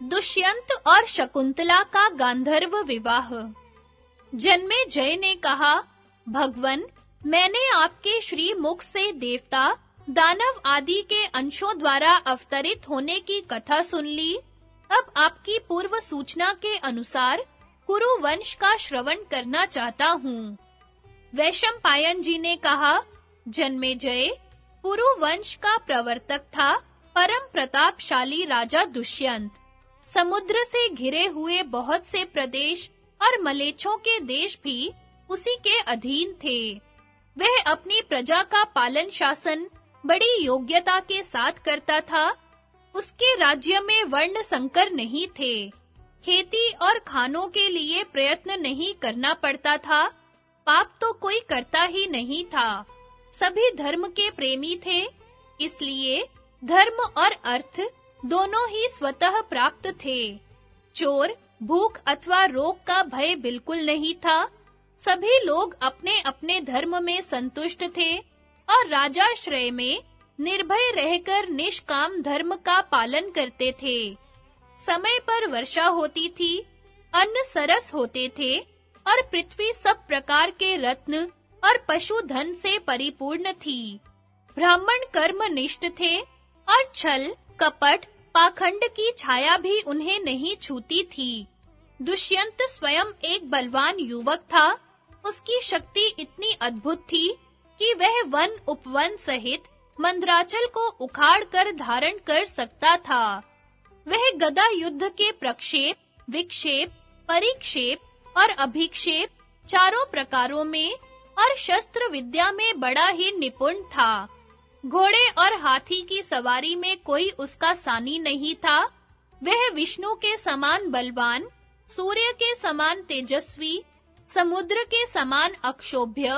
दुष्यंत और शकुंतला का गांधर्व विवाह। जन्मेजय ने कहा, भगवन, मैंने आपके श्री मुख से देवता, दानव आदि के अंशों द्वारा अवतरित होने की कथा सुन ली। अब आपकी पूर्व सूचना के अनुसार कुरु वंश का श्रवण करना चाहता हूँ। वैशंपायन जी ने कहा, जन्मेजय, पुरु वंश का प्रवर्तक था परम प्रतापशाली राजा दुष्यंत। समुद्र से घिरे हुए बहुत से प्रदेश और मलेच्छों के देश भी उसी के अधीन थे। वह अपनी प्रजा का पालन शासन बड़ी योग्यता के साथ करता था। उसके राज्य में वर्ण संकर नहीं थे। खेती और खानों के लिए प्रयत्न नहीं करना पड़ता था। पाप तो कोई करता ही नहीं था। सभी धर्म के प्रेमी थे, इसलिए धर्म और अर्थ दोनों ही स्वतः प्राप्त थे। चोर, भूख अथवा रोग का भय बिल्कुल नहीं था। सभी लोग अपने-अपने धर्म में संतुष्ट थे और राजाश्रय में निर्भय रहकर निष्काम धर्म का पालन करते थे। समय पर वर्षा होती थी, अन्न सरस होते थे और पृथ्वी सब प्रकार के रत्न और पशुधन से परिपूर्ण थी। ब्राह्मण कर्मनिष्ठ थे और छल, कपट, पाखंड की छाया भी उन्हें नहीं छूती थी। दुष्यंत स्वयं एक बलवान युवक था। उसकी शक्ति इतनी अद्भुत थी कि वह वन उपवन सहित मंदराचल को उखाड़ कर धारण कर सकता था। वह गदा युद्ध के प्रक्षेप, विक्षेप, परिक्षेप और अभिक्षेप चारों प्रकारों में और शस्त्र विद्या में बड़ा ही निपुण था। घोड़े और हाथी की सवारी में कोई उसका सानी नहीं था। वह विष्णु के समान बलवान, सूर्य के समान तेजस्वी, समुद्र के समान अक्षोभ्य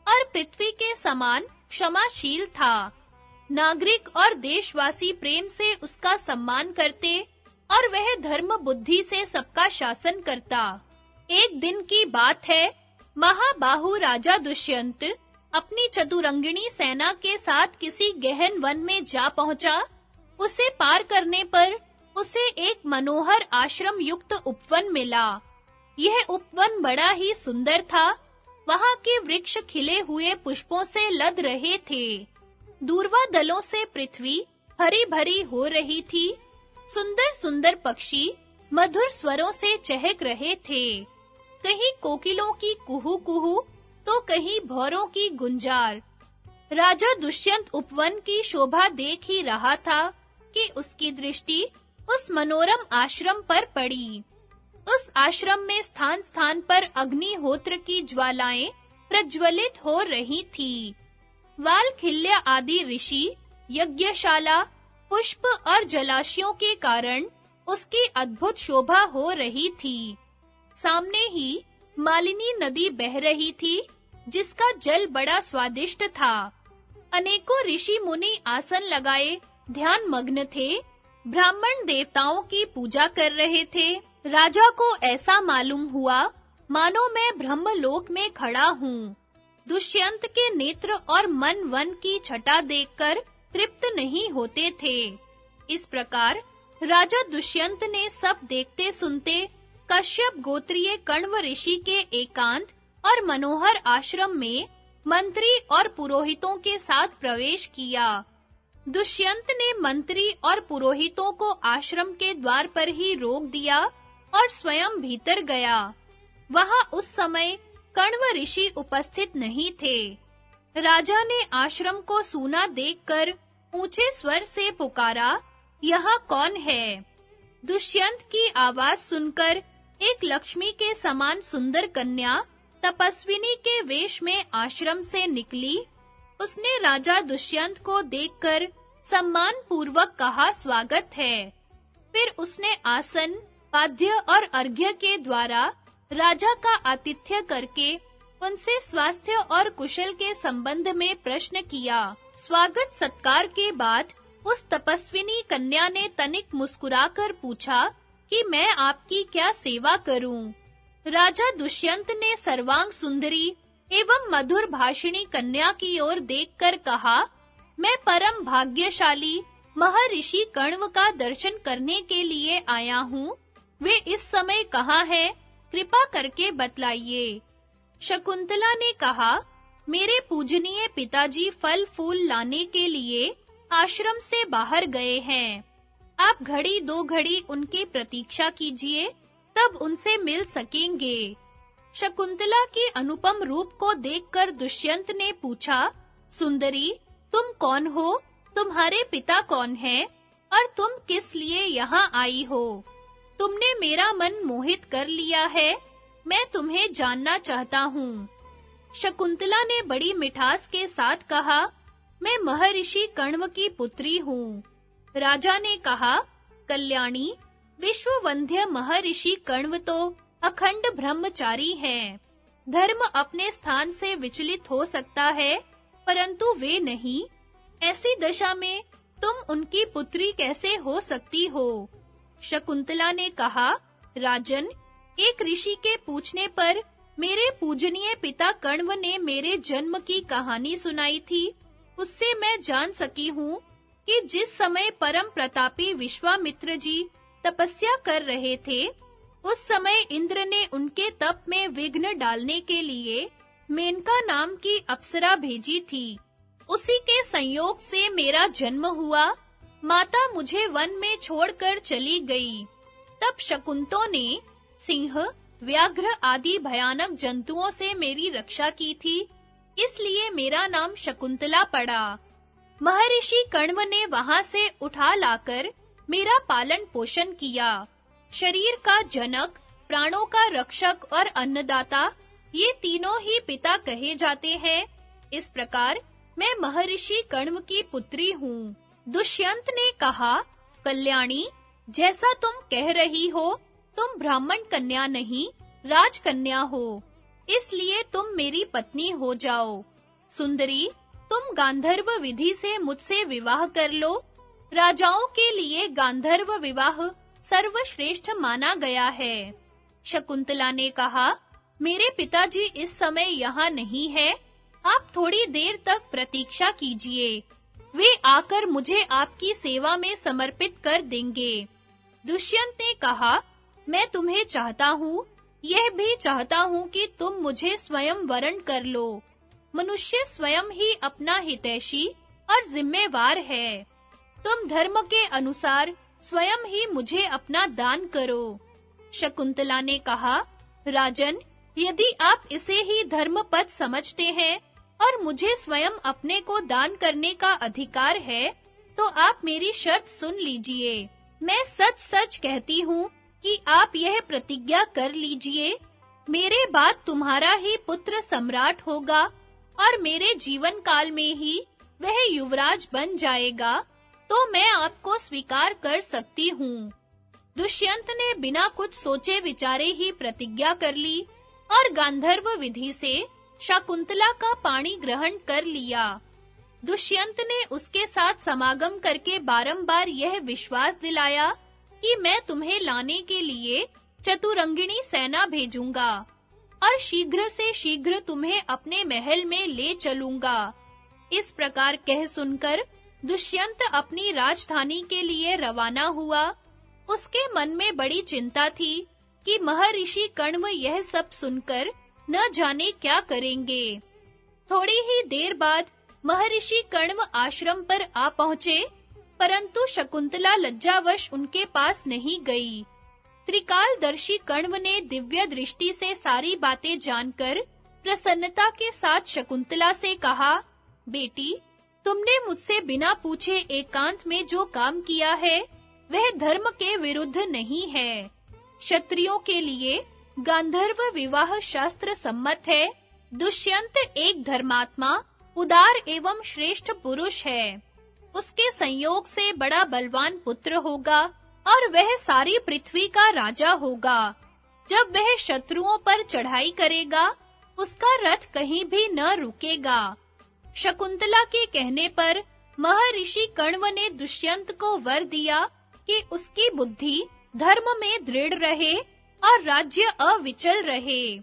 और पृथ्वी के समान क्षमाशील था। नागरिक और देशवासी प्रेम से उसका सम्मान करते और वह धर्म बुद्धि से सबका शासन करता। एक दिन की बात है, महाबाहु राजा दुष्यंत अपनी चतुरंगिणी सेना के साथ किसी गहन वन में जा पहुंचा। उसे पार करने पर उसे एक मनोहर आश्रम युक्त उपवन मिला। यह उपवन बड़ा ही सुंदर था। वहां के वृक्ष खिले हुए पुष्पों से लद रहे थे। दूर्वा दलों से पृथ्वी हरी भरी हो रही थी। सुंदर-सुंदर पक्षी मधुर स्वरों से चहक रहे थे। कहीं कोकिलों की कुहू-कुहू तो कहीं भौरों की गुंजार। राजा दुष्यंत उपवन की शोभा देख ही रहा था कि उसकी दृष्टि उस मनोरम आश्रम पर पड़ी। उस आश्रम में स्थान-स्थान पर अग्निहोत्र की ज्वालाएं प्रज्वलित हो रही थी। वालखिल्य आदि ऋषि, यज्ञशाला, पुष्प और जलाशयों के कारण उसकी अद्भुत शोभा हो रही थी। सामने ही मालिनी नदी बह रही थी, जिसका जल बड़ा स्वादिष्ट था। अनेकों ऋषि मुनि आसन लगाए ध्यान मग्न थे। ब्राह्मण देवताओं की पूजा कर रहे थे। राजा को ऐसा मालूम हुआ मानो मैं ब्रह्मलोक में खड़ा हूँ। दुष्यंत के नेत्र और मन वन की छटा देखकर तृप्त नहीं होते थे। इस प्रकार राजा दुष्यंत ने सब देखते सुनते कश्यप गोत्रीय कण्व ऋषि के एकांत और मनोहर आश्रम में मंत्री और पुरोहितों के साथ प्रवेश किया। दुष्यंत ने मंत्री और पुरोहितों को आश्रम के द्वार पर ही रोक दिया और स्वयं भीतर गया। वहां उस समय कण्व ऋषि उपस्थित नहीं थे। राजा ने आश्रम को सूना देखकर ऊंचे स्वर से पुकारा, यहाँ कौन है? दुष्यंत की आवाज सुनकर एक लक्ष्मी के समान सुंदर कन्या तपस्विनी के वेश में आश्रम से निकली। उसने राजा दुष्यंत को देखकर सम्मान पूर्वक कहा, स्वागत है। फिर उसने आसन, पाद्य और अर्घ्य के द्वारा राजा का आतिथ्य करके उनसे स्वास्थ्य और कुशल के संबंध में प्रश्न किया। स्वागत सत्कार के बाद उस तपस्विनी कन्या ने तनिक मुस्कुराकर पूछा कि मैं आपकी क्या सेवा करूं? राजा दुष्यंत ने सर्वांग सुंदरी एवं मधुर भाषिणी कन्या की ओर देखकर कहा, मैं परम भाग्यशाली महर्षि कण्व का दर्शन करने के लिए आया हूँ। वे इस समय कहाँ हैं? कृपा करके बतलाइए। शकुंतला ने कहा, मेरे पूजनीय पिताजी फल फूल लाने के लिए आश्रम से बाहर गए हैं। आप घड़ी दो घड़ी उनकी प्रतीक्षा कीजिए, तब उनसे मिल सकेंगे। शकुंतला के अनुपम रूप को देखकर दुष्यंत ने पूछा, सुंदरी, तुम कौन हो? तुम्हारे पिता कौन हैं? और तुम किस लिए यहाँ आई हो? तुमने मेरा मन मोहित कर लिया है। मैं तुम्हें जानना चाहता हूँ। शकुंतला ने बड़ी मिठास के साथ कहा, मैं महर्षि कण्व की पुत्री हूँ। राजा ने कहा, कल्याणी, विश्ववंद्य महर्षि कण्व तो अखंड ब्रह्मचारी हैं। धर्म अपने स्थान से विचलित हो सकता है, परंतु वे नहीं। ऐसी दशा में तुम उनकी पुत्री कैसे हो सकती हो? शकुंतला ने कहा, राजन, एक ऋषि के पूछने पर मेरे पूजनीय पिता कण्व ने मेरे जन्म की कहानी सुनाई थी। उससे मैं जान सकी हूँ कि जिस समय परम प्रतापी विश्वामित्र जी तपस्या कर रहे थे, उस समय इंद्र ने उनके तप में विघ्न डालने के लिए मेनका नाम की अप्सरा भेजी थी। उसी के संयोग से मेरा जन्म हुआ। माता मुझे वन में छोड़कर चली गई। तब शकुंतों ने सिंह, व्याघ्र आदि भयानक जंतुओं से मेरी रक्षा की थी, इसलिए मेरा नाम शकुंतला पड़ा। महर्षि कण्व ने वहां से उठा लाकर मेरा पालन पोषण किया। शरीर का जनक, प्राणों का रक्षक और अन्नदाता, ये तीनों ही पिता कहे जाते हैं। इस प्रकार मैं महर्षि कण्व की पुत्री हूँ। दुष्यंत ने कहा, कल्याणी, जैसा तुम कह रही हो, तुम ब्राह्मण कन्या नहीं, राजकन्या हो, इसलिए तुम मेरी पत्नी हो जाओ। सुंदरी, तुम गांधर्व विधि से मुझसे विवाह कर लो। राजाओं के लिए गांधर्व विवाह सर्वश्रेष्ठ माना गया है। शकुंतला ने कहा, मेरे पिताजी इस समय यहाँ नहीं है। आप थोड़ी देर तक प्रतीक्षा कीजिए। वे आकर मुझे आपकी सेवा में समर्पित कर देंगे। दुष्यंत ने कहा, मैं तुम्हें चाहता हूँ, यह भी चाहता हूँ कि तुम मुझे स्वयं वरण कर लो। मनुष्य स्वयं ही अपना हितैषी और जिम्मेवार है। तुम धर्म के अनुसार स्वयं ही मुझे अपना दान करो। शकुंतला ने कहा, राजन, यदि आप इसे ही धर्मपद समझते हैं और मुझे स्वयं अपने को दान करने का अधिकार है, तो आप मेरी शर्त सुन लीजिए। मैं सच-सच कहती हूँ कि आप यह प्रतिज्ञा कर लीजिए, मेरे बाद तुम्हारा ही पुत्र सम्राट होगा और मेरे जीवन काल में ही वह युवराज बन जाएगा, तो मैं आपको स्वीकार कर सकती हूँ। दुष्यंत ने बिना कुछ सोचे विचारे ही प्रतिज्ञा कर ली और गांधर्व विधि से शकुंतला का पाणी ग्रहण कर लिया। दुष्यंत ने उसके साथ समागम करके बारंबार यह विश्वास दिलाया कि मैं तुम्हें लाने के लिए चतुरंगिणी सेना भेजूंगा और शीघ्र से शीघ्र तुम्हें अपने महल में ले चलूंगा। इस प्रकार कह सुनकर दुष्यंत अपनी राजधानी के लिए रवाना हुआ। उसके मन में बड़ी चिंता थी कि महर्षि कण्व यह सब सुनकर न जाने क्या करेंगे। थोड़ी ही देर बाद महर्षि कण्व आश्रम पर आ पहुंचे, परंतु शकुंतला लज्जावश उनके पास नहीं गई। त्रिकालदर्शी कण्व ने दिव्य दृष्टि से सारी बातें जानकर प्रसन्नता के साथ शकुंतला से कहा, बेटी, तुमने मुझसे बिना पूछे एकांत में जो काम किया है, वह धर्म के विरुद्ध नहीं है। क्षत्रियों के लिए गांधर्व विवाह शास्त्र सम्मत है। दुष्यंत एक धर्मात्मा, उदार एवं श्रेष्ठ पुरुष है। उसके संयोग से बड़ा बलवान पुत्र होगा और वह सारी पृथ्वी का राजा होगा। जब वह शत्रुओं पर चढ़ाई करेगा, उसका रथ कहीं भी न रुकेगा। शकुंतला के कहने पर महर्षि कण्व ने दुष्यंत को वर दिया कि उसकी बुद्धि धर्म में दृढ़ रहे और राज्य अविचल रहे।